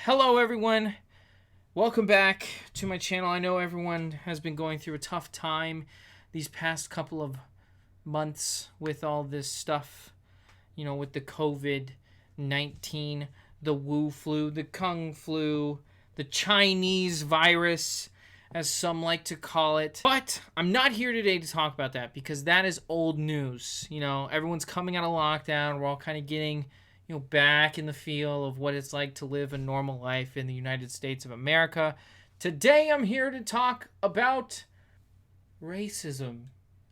Hello everyone, welcome back to my channel. I know everyone has been going through a tough time these past couple of months with all this stuff, with the COVID-19, the Wu flu, the Kung flu, the Chinese virus, as some like to call it. But I'm not here today to talk about that because that is old news. Everyone's coming out of lockdown. We're all kind of getting back in the feel of what it's like to live a normal life in the United States of America. Today, I'm here to talk about racism.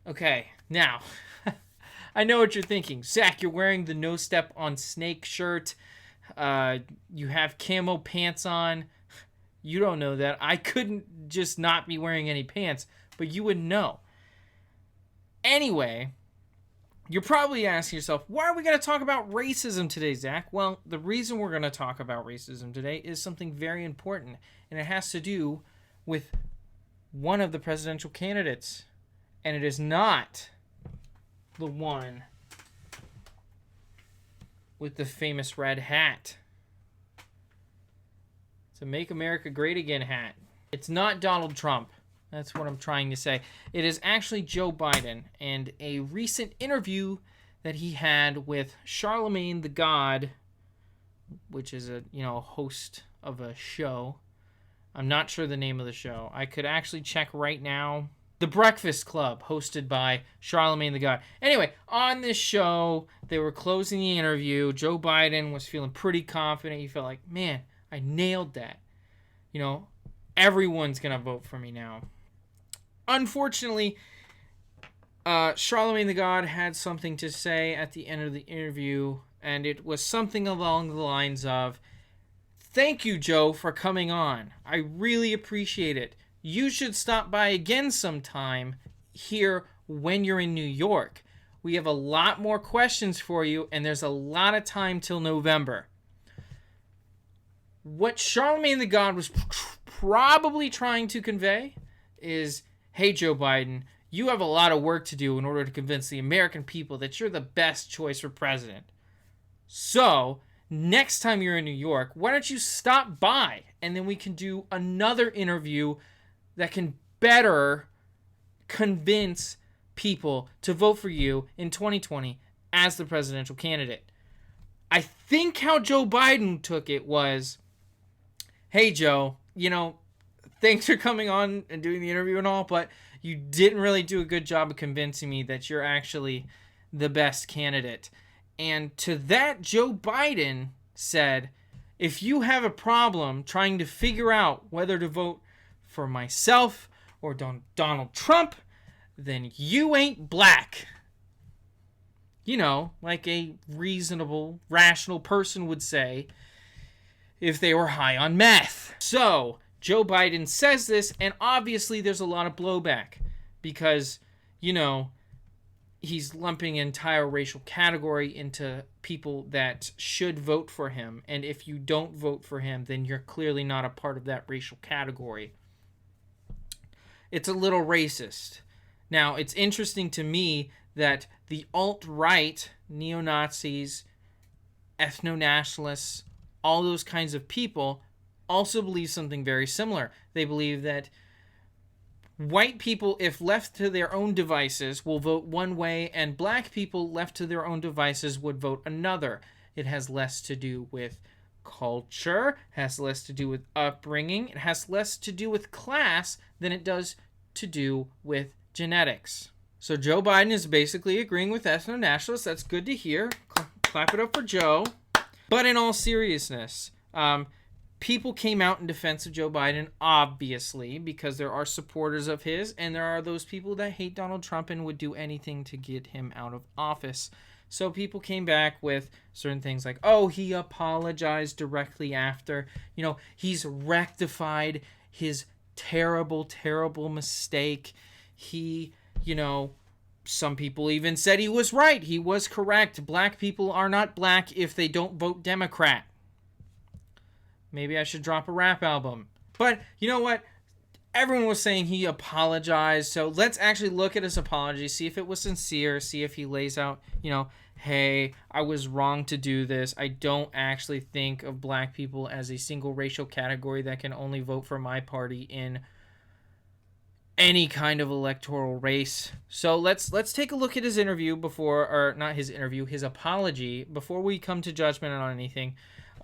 Okay, now, I know what you're thinking. Zach, you're wearing the No Step on Snake shirt. You have camo pants on. You don't know that. I couldn't just not be wearing any pants, but you would know. Anyway, you're probably asking yourself, why are we going to talk about racism today, Zach? Well, the reason we're going to talk about racism today is something very important, and it has to do with one of the presidential candidates, and it is not the one with the famous red hat. It's a Make America Great Again hat. It's not Donald Trump. That's what I'm trying to say. It is actually Joe Biden, and a recent interview that he had with Charlamagne the God, which is a host of a show. I'm not sure the name of the show. I could actually check right now. The Breakfast Club, hosted by Charlamagne the God. Anyway, on this show, they were closing the interview. Joe Biden was feeling pretty confident. He felt like, man, I nailed that. Everyone's going to vote for me now. Unfortunately, Charlamagne the God had something to say at the end of the interview, and it was something along the lines of, "Thank you, Joe, for coming on. I really appreciate it. You should stop by again sometime here when you're in New York. We have a lot more questions for you, and there's a lot of time till November." What Charlamagne the God was probably trying to convey is, hey, Joe Biden, you have a lot of work to do in order to convince the American people that you're the best choice for president. So, next time you're in New York, why don't you stop by, and then we can do another interview that can better convince people to vote for you in 2020 as the presidential candidate. I think how Joe Biden took it was, hey, Joe, thanks for coming on and doing the interview and all, but you didn't really do a good job of convincing me that you're actually the best candidate. And to that, Joe Biden said, if you have a problem trying to figure out whether to vote for myself or Donald Trump, then you ain't black. Like a reasonable, rational person would say if they were high on meth. So, Joe Biden says this, and obviously there's a lot of blowback because, he's lumping an entire racial category into people that should vote for him. And if you don't vote for him, then you're clearly not a part of that racial category. It's a little racist. Now, it's interesting to me that the alt-right, neo-Nazis, ethno-nationalists, all those kinds of people also believe something very similar. They believe that white people, if left to their own devices, will vote one way, and black people left to their own devices would vote another. It has less to do with culture, has less to do with upbringing, it has less to do with class than it does to do with genetics. So Joe Biden is basically agreeing with ethno-nationalists. That's good to hear. Clap it up for Joe. But in all seriousness, people came out in defense of Joe Biden, obviously, because there are supporters of his, and there are those people that hate Donald Trump and would do anything to get him out of office. So people came back with certain things like, oh, he apologized directly after. He's rectified his terrible, terrible mistake. He, some people even said he was right. He was correct. Black people are not black if they don't vote Democrat. Maybe I should drop a rap album. But you know what? everyone was saying he apologized. So let's actually look at his apology, see if it was sincere, see if he lays out, hey, I was wrong to do this. I don't actually think of black people as a single racial category that can only vote for my party in any kind of electoral race. So let's take a look at his interview his apology, before we come to judgment on anything.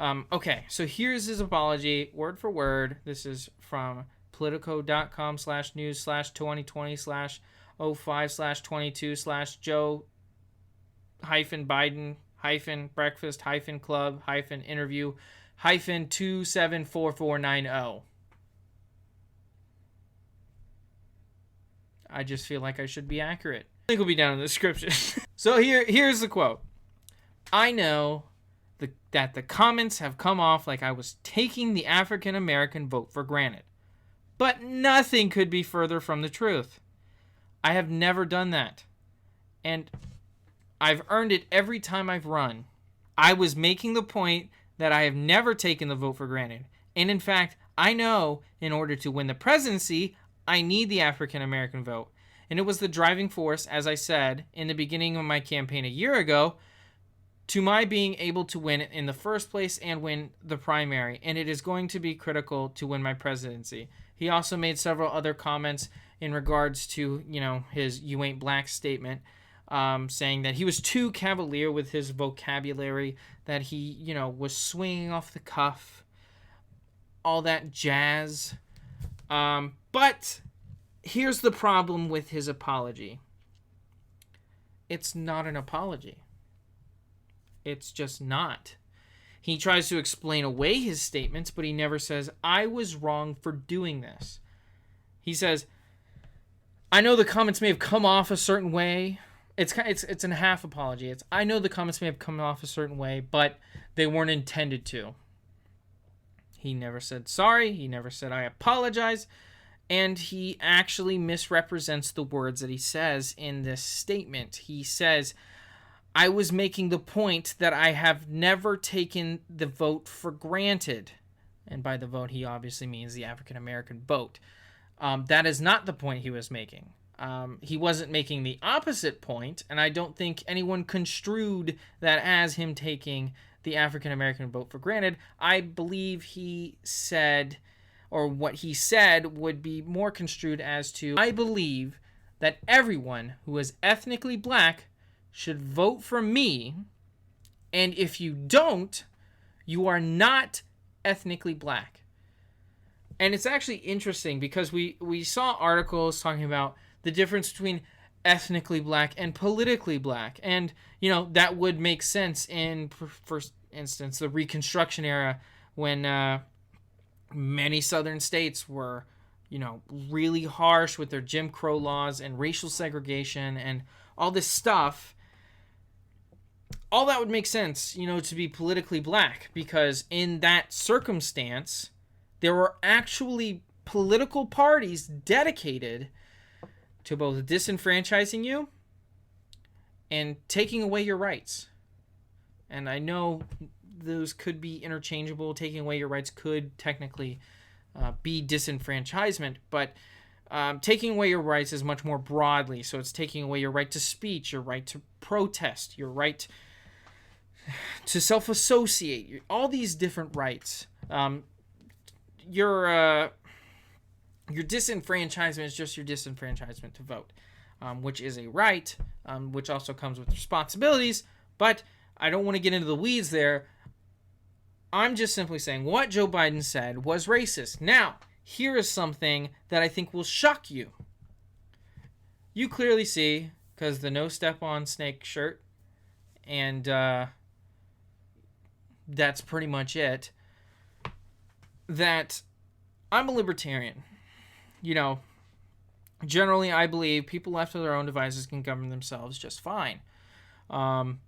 Okay, so here's his apology, word for word. This is from Politico.com/news/2020/Joe-Biden-breakfast-club-interview-274490. I just feel like I should be accurate. Link will be down in the description. So here's the quote. I know that the comments have come off like I was taking the African American vote for granted. But nothing could be further from the truth. I have never done that. And I've earned it every time I've run. I was making the point that I have never taken the vote for granted. And in fact, I know in order to win the presidency, I need the African American vote. And it was the driving force, as I said, in the beginning of my campaign a year ago, to my being able to win it in the first place and win the primary. And it is going to be critical to win my presidency. He also made several other comments in regards to, his "you ain't black" statement, saying that he was too cavalier with his vocabulary, that he, was swinging off the cuff, all that jazz. But here's the problem with his apology. It's not an apology. It's just not. He tries to explain away his statements, but he never says, I was wrong for doing this. He says, I know the comments may have come off a certain way. It's a half apology. I know the comments may have come off a certain way, but they weren't intended to. He never said sorry. He never said I apologize. And he actually misrepresents the words that he says in this statement. He says, I was making the point that I have never taken the vote for granted. And by the vote, he obviously means the African American vote. That is not the point he was making. He wasn't making the opposite point, and I don't think anyone construed that as him taking the African American vote for granted. I believe he said, or what he said would be more construed as to, I believe that everyone who is ethnically black should vote for me, and if you don't, you are not ethnically black. And it's actually interesting because we saw articles talking about the difference between ethnically black and politically black, and that would make sense in, for instance, the Reconstruction era, when many southern states were really harsh with their Jim Crow laws and racial segregation and all this stuff. All that would make sense, to be politically black, because in that circumstance, there were actually political parties dedicated to both disenfranchising you and taking away your rights. And I know those could be interchangeable. Taking away your rights could technically be disenfranchisement, but taking away your rights is much more broadly. So it's taking away your right to speech, your right to protest, your right to self-associate, all these different rights. Your disenfranchisement is just your disenfranchisement to vote, which is a right, which also comes with responsibilities, but I don't want to get into the weeds there. I'm just simply saying what Joe Biden said was racist. Now, here is something that I think will shock you. You clearly see, because the no step on snake shirt, and that's pretty much it, that I'm a libertarian. Generally I believe people left to their own devices can govern themselves just fine. And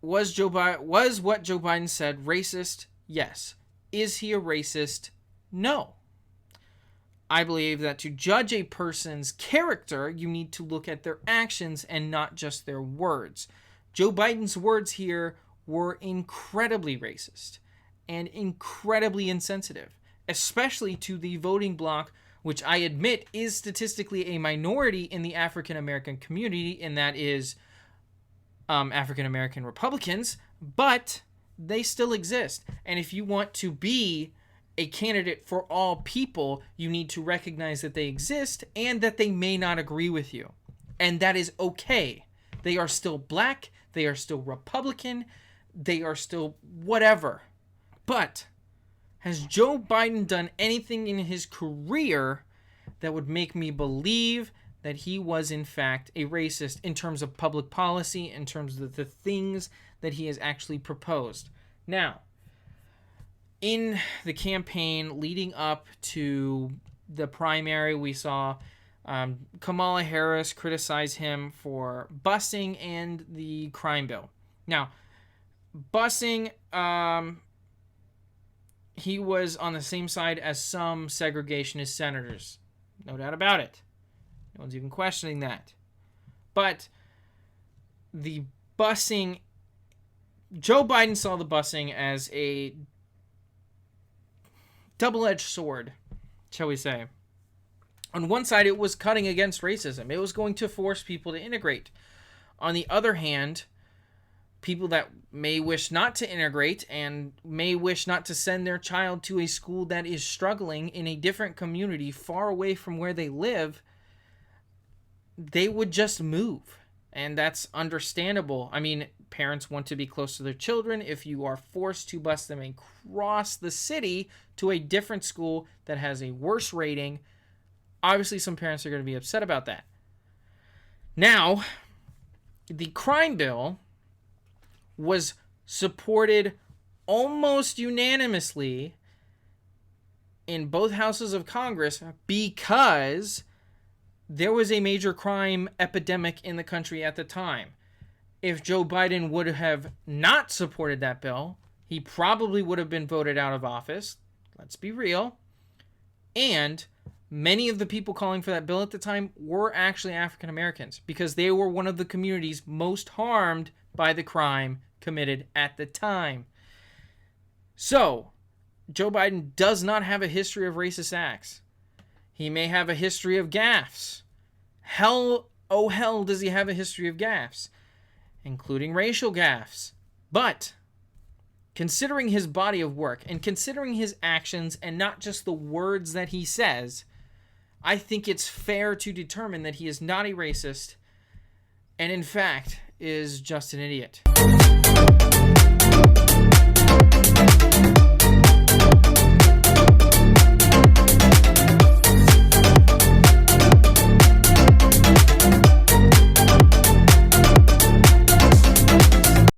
was what Joe Biden said racist? Yes. Is he a racist? No. I believe that to judge a person's character, you need to look at their actions and not just their words. Joe Biden's words here were incredibly racist and incredibly insensitive. especially to the voting bloc, which I admit is statistically a minority in the African American community, and that is African American Republicans, but they still exist. And if you want to be a candidate for all people, you need to recognize that they exist and that they may not agree with you. And that is okay. They are still black, they are still Republican, they are still whatever. But has Joe Biden done anything in his career that would make me believe that he was in fact a racist in terms of public policy, in terms of the things that he has actually proposed? Now, in the campaign leading up to the primary, we saw Kamala Harris criticize him for busing and the crime bill. Now, busing, he was on the same side as some segregationist senators. No doubt about it. No one's even questioning that. But the busing, Joe Biden saw the busing as a double-edged sword, shall we say. On one side, it was cutting against racism. It was going to force people to integrate. On the other hand, people that may wish not to integrate and may wish not to send their child to a school that is struggling in a different community far away from where they live, they would just move. And that's understandable. I mean, parents want to be close to their children. If you are forced to bus them across the city to a different school that has a worse rating, obviously some parents are going to be upset about that. Now, the crime bill was supported almost unanimously in both houses of Congress because there was a major crime epidemic in the country at the time. If Joe Biden would have not supported that bill, he probably would have been voted out of office. Let's be real. And many of the people calling for that bill at the time were actually African Americans because they were one of the communities most harmed by the crime committed at the time. So, Joe Biden does not have a history of racist acts. He may have a history of gaffes. Hell, oh hell, does he have a history of gaffes, including racial gaffes. But considering his body of work and considering his actions and not just the words that he says, I think it's fair to determine that he is not a racist and in fact is just an idiot.